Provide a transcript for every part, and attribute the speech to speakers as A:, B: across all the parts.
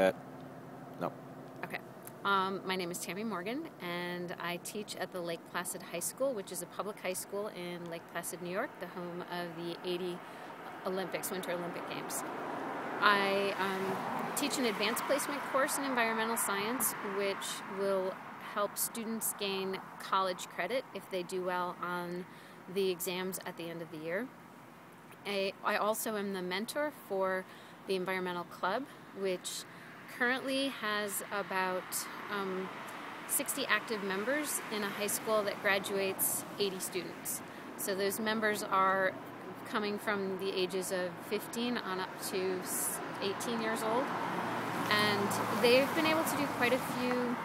A: No.
B: Okay. My name is Tammy Morgan, and I teach at the Lake Placid High School, which is a public high school in Lake Placid, New York, the home of the '80 Winter Olympic Games. I teach an advanced placement course in environmental science, which will help students gain college credit if they do well on the exams at the end of the year. I also am the mentor for the Environmental Club, which currently has about 60 active members in a high school that graduates 80 students. So those members are coming from the ages of 15 on up to 18 years old. And they've been able to do quite a few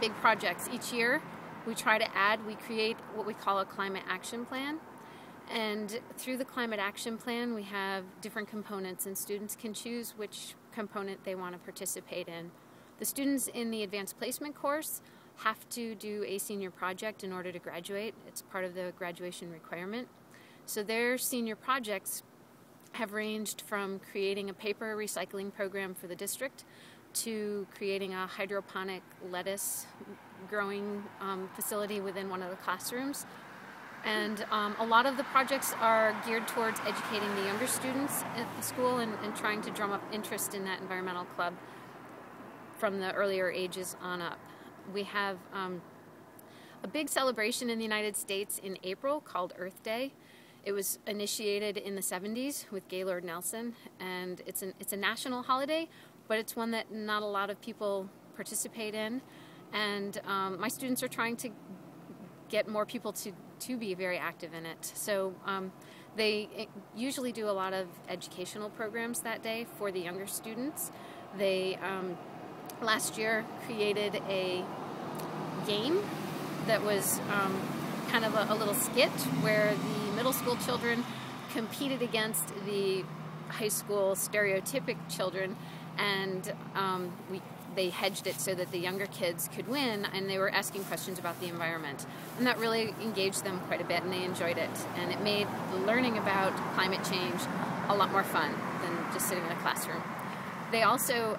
B: big projects. Each year we create what we call a climate action plan. And through the climate action plan, we have different components, and students can choose which component they want to participate in. The students in the advanced placement course have to do a senior project in order to graduate. It's part of the graduation requirement. So their senior projects have ranged from creating a paper recycling program for the district to creating a hydroponic lettuce growing facility within one of the classrooms. And a lot of the projects are geared towards educating the younger students at the school and trying to drum up interest in that environmental club from the earlier ages on up. We have a big celebration in the United States in April called Earth Day. It was initiated in the 70s with Gaylord Nelson, and it's a national holiday, but it's one that not a lot of people participate in. And my students are trying to get more people to be very active in it. So they usually do a lot of educational programs that day for the younger students. They last year created a game that was kind of a little skit where the middle school children competed against the high school stereotypic children, and they hedged it so that the younger kids could win, and they were asking questions about the environment. And that really engaged them quite a bit, and they enjoyed it. And it made learning about climate change a lot more fun than just sitting in a classroom. They also,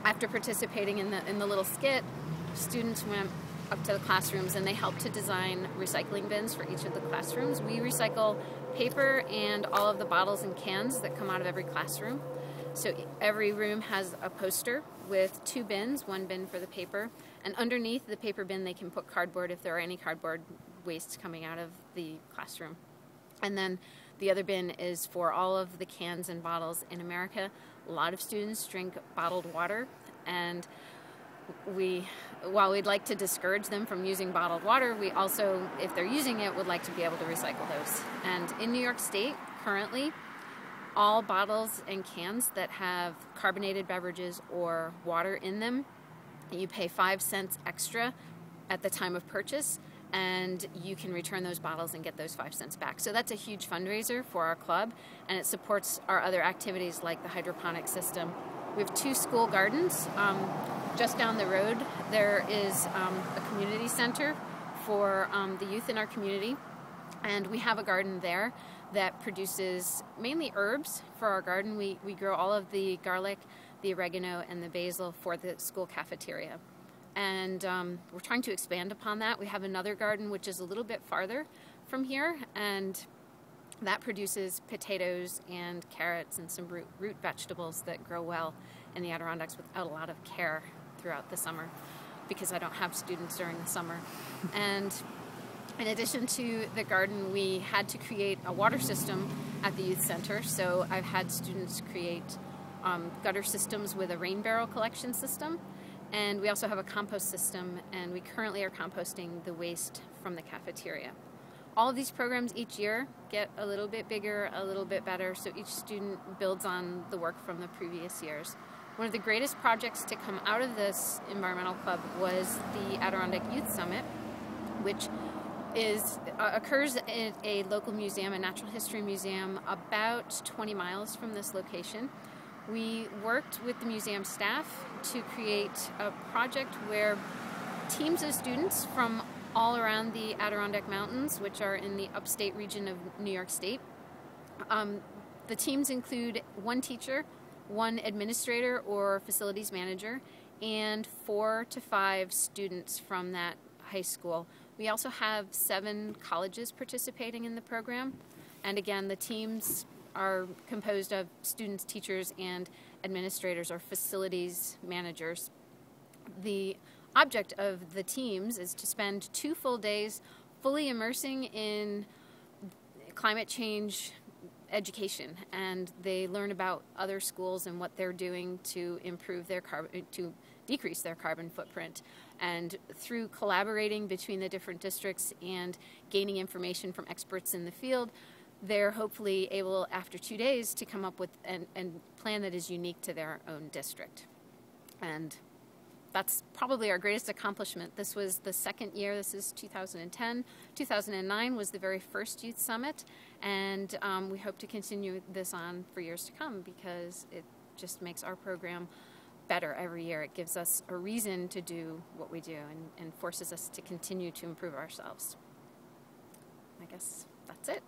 B: after participating in the little skit, students went up to the classrooms and they helped to design recycling bins for each of the classrooms. We recycle paper and all of the bottles and cans that come out of every classroom. So every room has a poster with 2 bins, 1 bin for the paper, and underneath the paper bin they can put cardboard if there are any cardboard wastes coming out of the classroom. And then the other bin is for all of the cans and bottles. In America, a lot of students drink bottled water, and while we'd like to discourage them from using bottled water, we also, if they're using it, would like to be able to recycle those. And in New York State, currently, all bottles and cans that have carbonated beverages or water in them, you pay 5 cents extra at the time of purchase, and you can return those bottles and get those 5 cents back. So that's a huge fundraiser for our club, and it supports our other activities like the hydroponic system. We have 2 school gardens. Just down the road, there is a community center for the youth in our community, and we have a garden there that produces mainly herbs for our garden. We grow all of the garlic, the oregano, and the basil for the school cafeteria. And we're trying to expand upon that. We have another garden which is a little bit farther from here, and that produces potatoes and carrots and some root vegetables that grow well in the Adirondacks without a lot of care throughout the summer, because I don't have students during the summer. And in addition to the garden, we had to create a water system at the youth center. So I've had students create gutter systems with a rain barrel collection system. And we also have a compost system, and we currently are composting the waste from the cafeteria. All of these programs each year get a little bit bigger, a little bit better, so each student builds on the work from the previous years. One of the greatest projects to come out of this environmental club was the Adirondacks Youth Summit, which occurs at a local museum, a natural history museum, about 20 miles from this location. We worked with the museum staff to create a project where teams of students from all around the Adirondack Mountains, which are in the upstate region of New York State. The teams include 1 teacher, 1 administrator or facilities manager, and 4 to 5 students from that high school. We also have 7 colleges participating in the program, and again, the teams are composed of students, teachers, and administrators or facilities managers. The object of the teams is to spend 2 full days fully immersing in climate change education, and they learn about other schools and what they're doing to improve their to decrease their carbon footprint. And through collaborating between the different districts and gaining information from experts in the field, they're hopefully able, after 2 days, to come up with a plan that is unique to their own district. And that's probably our greatest accomplishment. This was the 2nd year. This is 2010. 2009 was the very first Youth Summit, and we hope to continue this on for years to come because it just makes our program better every year. It gives us a reason to do what we do and forces us to continue to improve ourselves. I guess that's it.